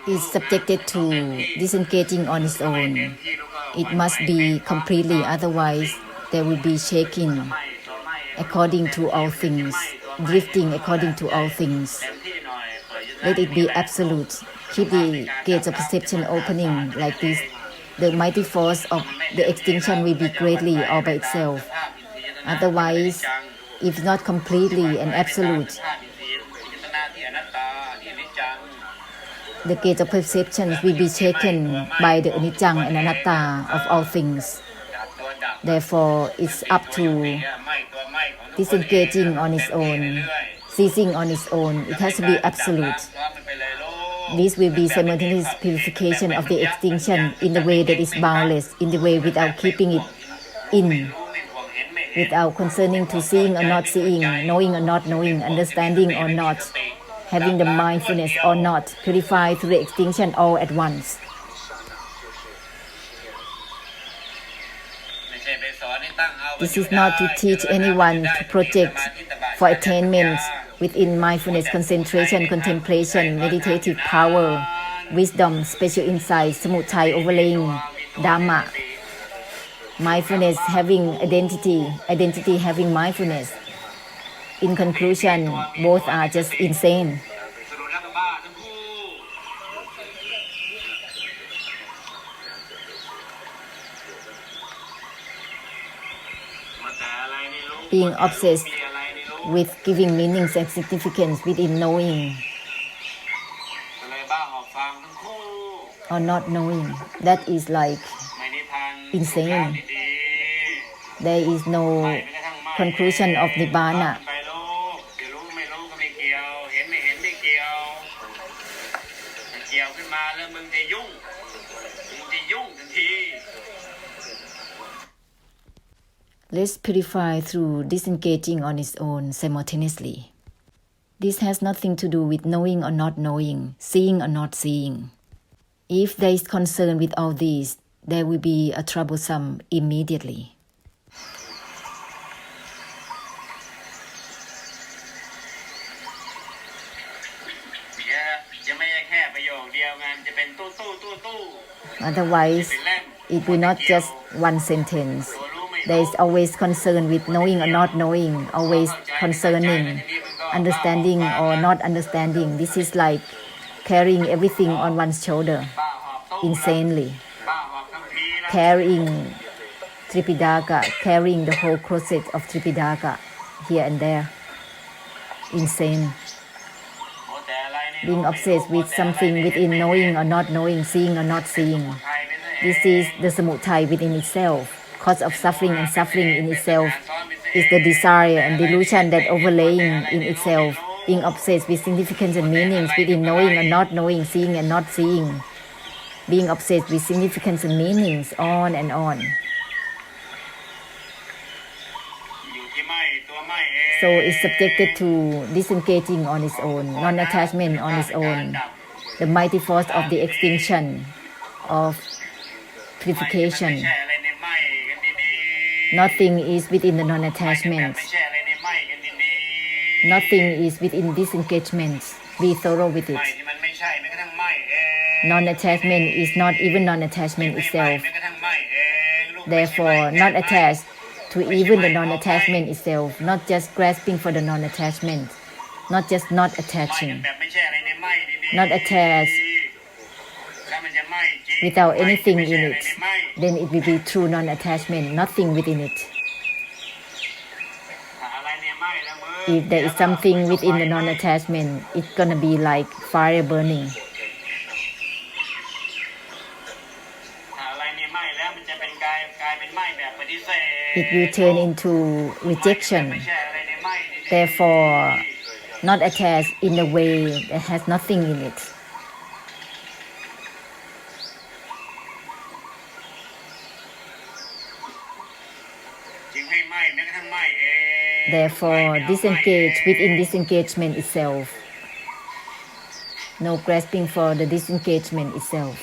is subjected to disengaging on its own. It must be completely, otherwise there will be shaking according to all things, drifting according to all things. Let it be absolute. Keep the gates of perception opening like this. The mighty force of the extinction will be greatly all by itself. Otherwise, if not completely and absolute, the gates of perception will be shaken by the anicca and anatta of all things. Therefore, it's up to disengaging on its own, ceasing on its own. It has to be absolute. This will be simultaneous purification of the extinction in the way that is boundless, in the way without keeping it in, without concerning to seeing or not seeing, knowing or not knowing, understanding or not, having the mindfulness or not, purified through the extinction all at once. This is not to teach anyone to project for attainment within mindfulness, concentration, contemplation, meditative power, wisdom, special insight, samuttai overlaying dhamma, mindfulness having identity, identity having mindfulness. In conclusion, both are just insane. Being obsessed with giving meanings and significance within knowing or not knowing, that is like insane. There is no conclusion of Nibbana. Let's purify through disengaging on its own simultaneously. This has nothing to do with knowing or not knowing, seeing or not seeing. If there is concern with all these, there will be a troublesome immediately. Otherwise, it will not just one sentence. There is always concern with knowing or not knowing, always concerning, understanding or not understanding. This is like carrying everything on one's shoulder, insanely. Carrying Tripitaka, carrying the whole closet of Tripitaka here and there. Insane. Being obsessed with something within knowing or not knowing, seeing or not seeing. This is the samuttai within itself. Cause of suffering and suffering in itself is the desire and delusion that overlaying in itself, being obsessed with significance and meanings within knowing or not knowing, seeing and not seeing, being obsessed with significance and meanings, on and on. So it's subjected to disengaging on its own, non-attachment on its own, the mighty force of the extinction, of purification. Nothing is within the non-attachment. Nothing is within disengagement. Be thorough with it. Non-attachment is not even non-attachment itself. Therefore, not attached to even the non-attachment itself. Not just grasping for the non-attachment. Not just not attaching. Not attached without anything in it. Then it will be true non-attachment, nothing within it. If there is something within the non-attachment, it's gonna be like fire burning. It will turn into rejection. Therefore, not attached in a way that has nothing in it. Therefore, disengage within disengagement itself. No grasping for the disengagement itself.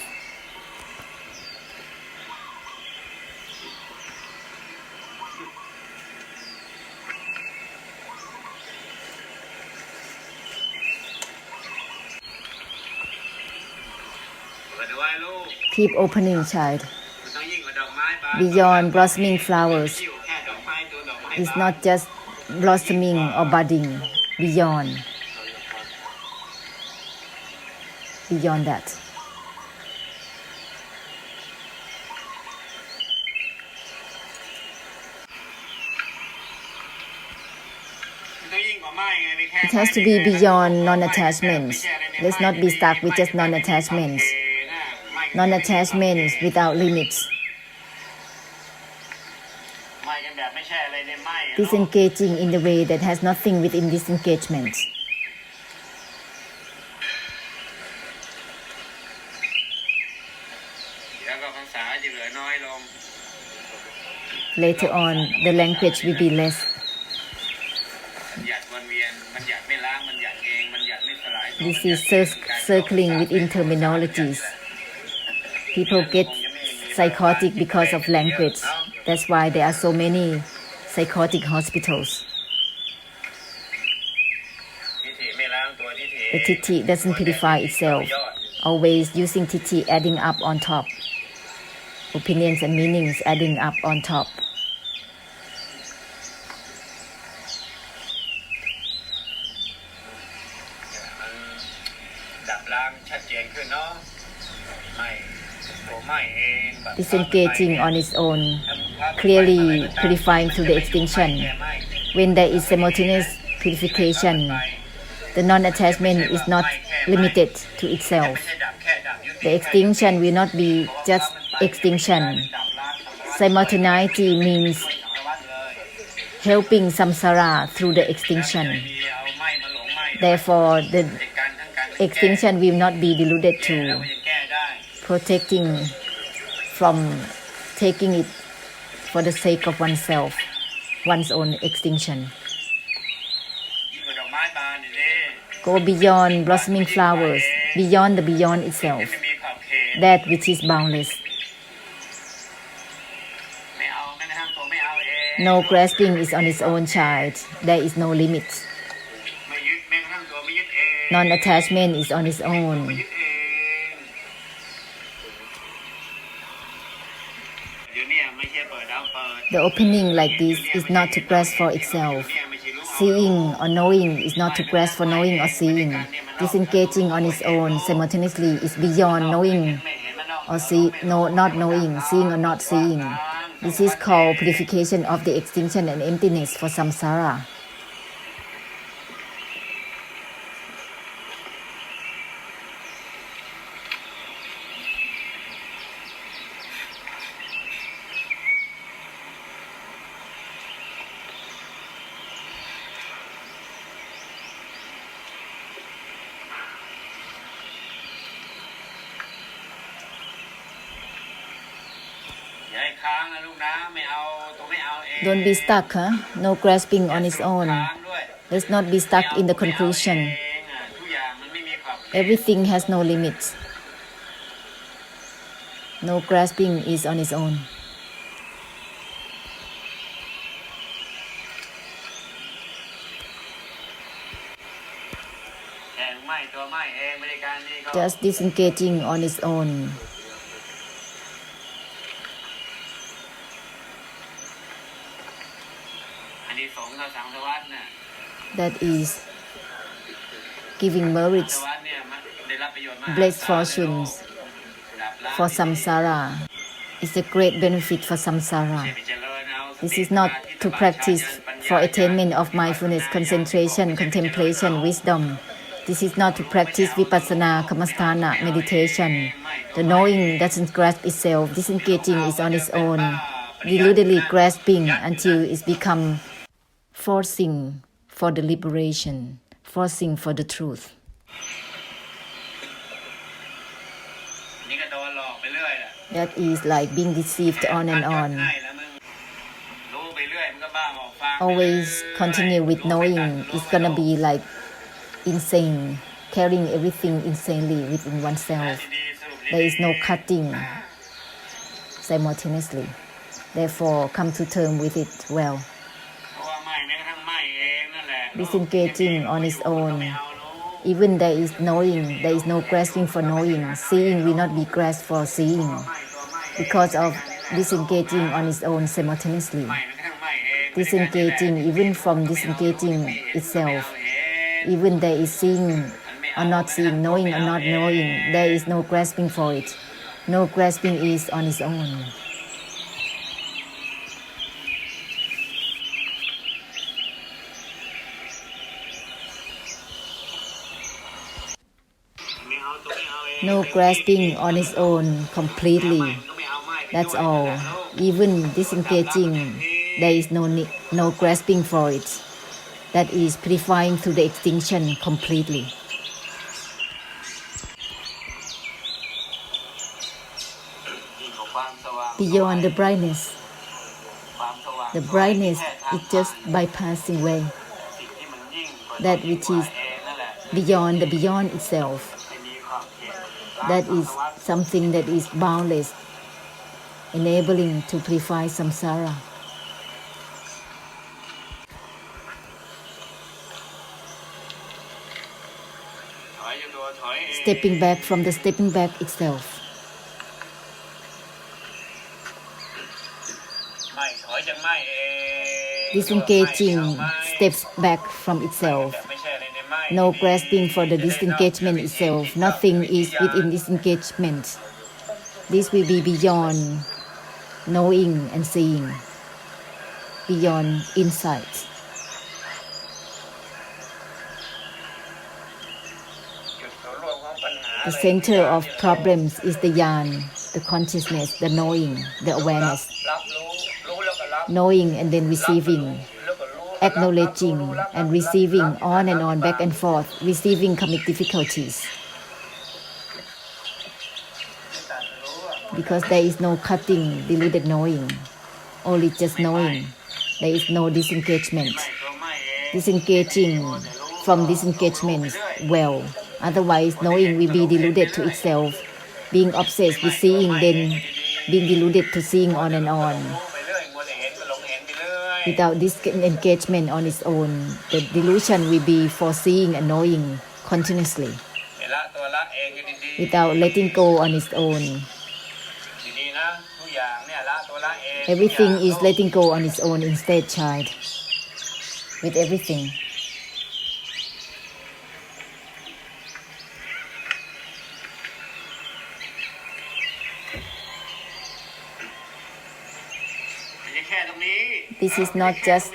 Keep opening, child. Beyond blossoming flowers is not just blossoming or budding. Beyond that. It has to be beyond non-attachments. Let's not be stuck with just non-attachments. Non-attachments without limits. Disengaging in the way that has nothing within disengagement. Later on, the language will be less. This is circling within terminologies. People get psychotic because of language. That's why there are so many psychotic hospitals. The titi doesn't purify itself. Always using titi adding up on top. Opinions and meanings adding up on top. Disengaging on its own, clearly purifying through the extinction. When there is simultaneous purification, the non-attachment is not limited to itself. The extinction will not be just extinction. Simultaneity means helping samsara through the extinction. Therefore, the extinction will not be deluded to protecting from taking it for the sake of oneself, one's own extinction. Go beyond blossoming flowers, beyond the beyond itself, that which is boundless. No grasping is on its own, child. There is no limit. Non-attachment is on its own. The opening like this is not to grasp for itself. Seeing or knowing is not to grasp for knowing or seeing. Disengaging on its own simultaneously is beyond knowing or not knowing, seeing or not seeing. This is called purification of the extinction and emptiness for samsara. Don't be stuck, huh? No grasping on its own. Let's not be stuck in the conclusion. Everything has no limits. No grasping is on its own. Just disengaging on its own. That is giving merits, blessed fortunes for samsara. It's a great benefit for samsara. This is not to practice for attainment of mindfulness, concentration, contemplation, wisdom. This is not to practice vipassana, kammasthana, meditation. The knowing doesn't grasp itself. Disengaging is on its own, deludedly grasping until it's become forcing for the liberation, forcing for the truth. That is like being deceived on and on. Always continue with knowing. It's gonna be like insane, carrying everything insanely within oneself. There is no cutting simultaneously. Therefore, come to terms with it well. Disengaging on its own, Even there is knowing, there is no grasping for knowing. Seeing will not be grasped for seeing because of disengaging on its own simultaneously. Disengaging, even from disengaging itself, even there is seeing or not seeing, knowing or not knowing, there is no grasping for it. No grasping is on its own. No grasping on its own completely. That's all. Even disengaging, there is no grasping for it. That is purifying to the extinction completely. Beyond the brightness is just bypassing way. That which is beyond the beyond itself. That is something that is boundless, enabling to purify samsara. Stepping back from the stepping back itself. Disengaging steps back from itself. No grasping for the disengagement itself. Nothing is within disengagement. This will be beyond knowing and seeing, beyond insight. The center of problems is the yan, the consciousness, the knowing, the awareness. Knowing and then receiving, acknowledging and receiving, on and on, back and forth, receiving commit difficulties. Because there is no cutting deluded knowing, only just knowing. There is no disengagement. Disengaging from disengagement well. Otherwise, knowing will be deluded to itself, being obsessed with seeing, then being deluded to seeing on and on. Without this engagement on its own, the delusion will be for seeing and knowing continuously. Without letting go on its own. Everything is letting go on its own instead, child. With everything. This is not just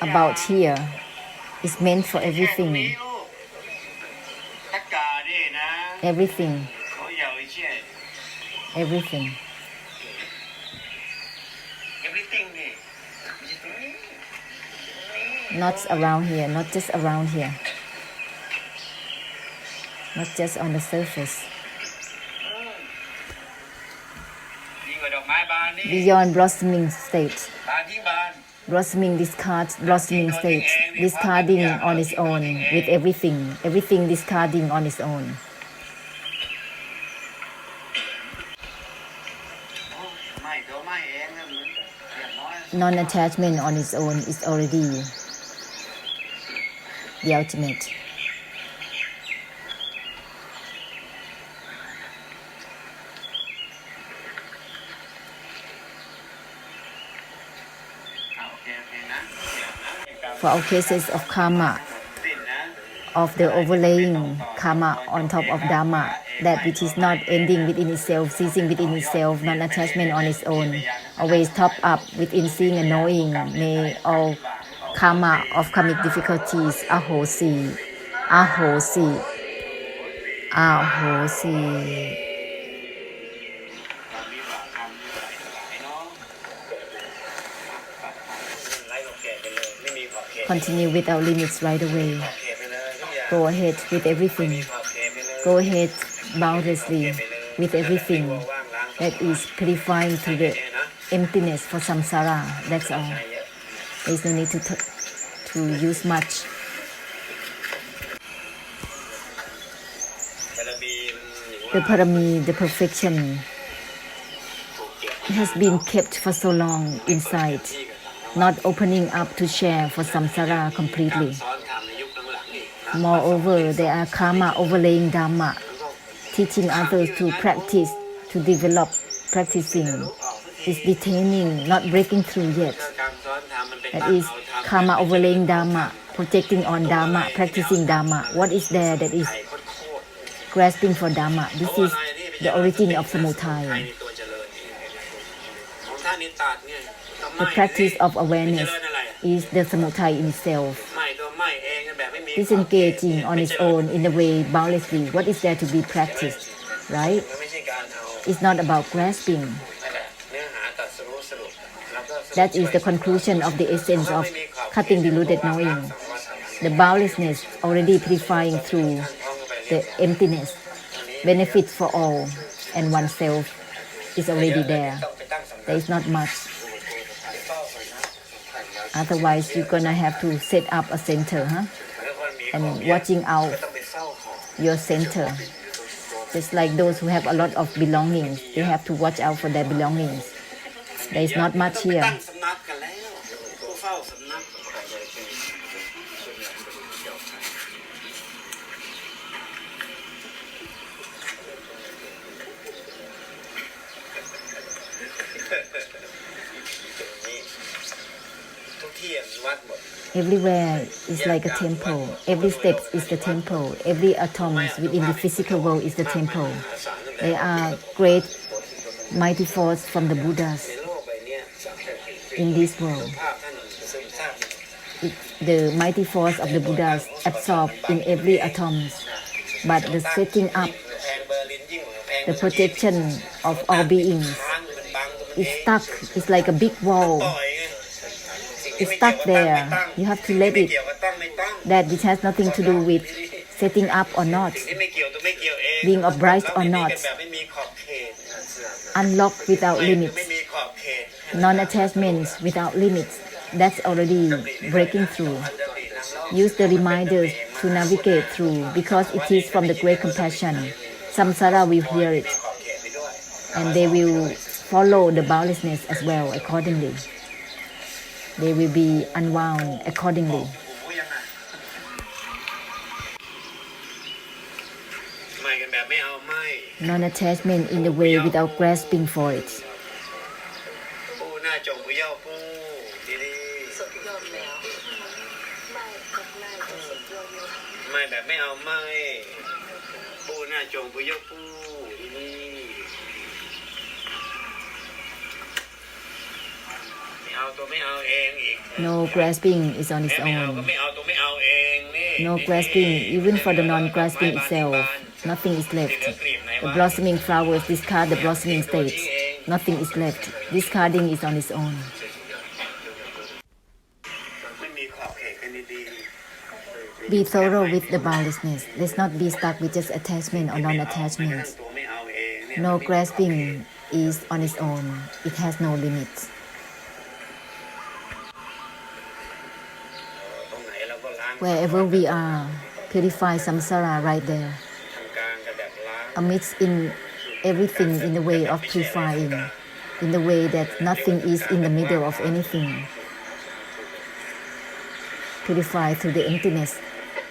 about here. It's meant for everything. Everything. Everything. Not around here, not just around here. Not just on the surface. Beyond blossoming state. Blossoming discards, blossoming state. Discarding on its own with everything. Everything discarding on its own. Non-attachment on its own is already the ultimate. For all cases of karma, of the overlaying karma on top of dharma, that which is not ending within itself, ceasing within itself, non-attachment on its own, always top up within seeing and knowing, may all karma of karmic difficulties, ahosi, ahosi, ahosi. Continue without limits right away. Go ahead with everything. Go ahead boundlessly with everything that is purifying to the emptiness for samsara. That's all. There is no need to use much. The parami, the perfection, has been kept for so long inside, not opening up to share for samsara completely. Moreover, there are karma overlaying Dharma, teaching others to practice, to develop practicing, is detaining, not breaking through yet. That is karma overlaying Dharma, projecting on Dharma, practicing Dharma. What is there that is grasping for Dharma? This is the origin of samudaya. The practice of awareness is the samudaya in itself. Disengaging on its own in the way boundlessly. What is there to be practiced, right? It's not about grasping. That is the conclusion of the essence of cutting deluded knowing. The boundlessness already purifying through the emptiness, benefit for all and oneself is already there. There is not much. Otherwise, you're gonna have to set up a center, and watching out your center. Just like those who have a lot of belongings, they have to watch out for their belongings. There is not much here. Everywhere is like a temple. Every step is the temple. Every atom within the physical world is the temple. They are great, mighty force from the Buddhas in this world. The mighty force of the Buddhas absorbed in every atom. But the setting up, the protection of all beings is stuck. It's like a big wall. It's stuck there. You have to let it. That it has nothing to do with setting up or not, being obliged or not. Unlocked without limits. Non-attachments without limits. That's already breaking through. Use the reminders to navigate through because it is from the great compassion. Samsara will hear it. And they will follow the boundlessness as well accordingly. They will be unwound accordingly. Non-attachment in the way without grasping for it. No grasping is on its own. No grasping, even for the non-grasping itself. Nothing is left. The blossoming flowers discard the blossoming state. Nothing is left. Discarding is on its own. Be thorough with the boundlessness. Let's not be stuck with just attachment or non-attachment. No grasping is on its own. It has no limits. Wherever we are, purify samsara right there. Amidst in everything in the way of purifying, in the way that nothing is in the middle of anything. Purify through the emptiness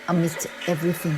amidst everything.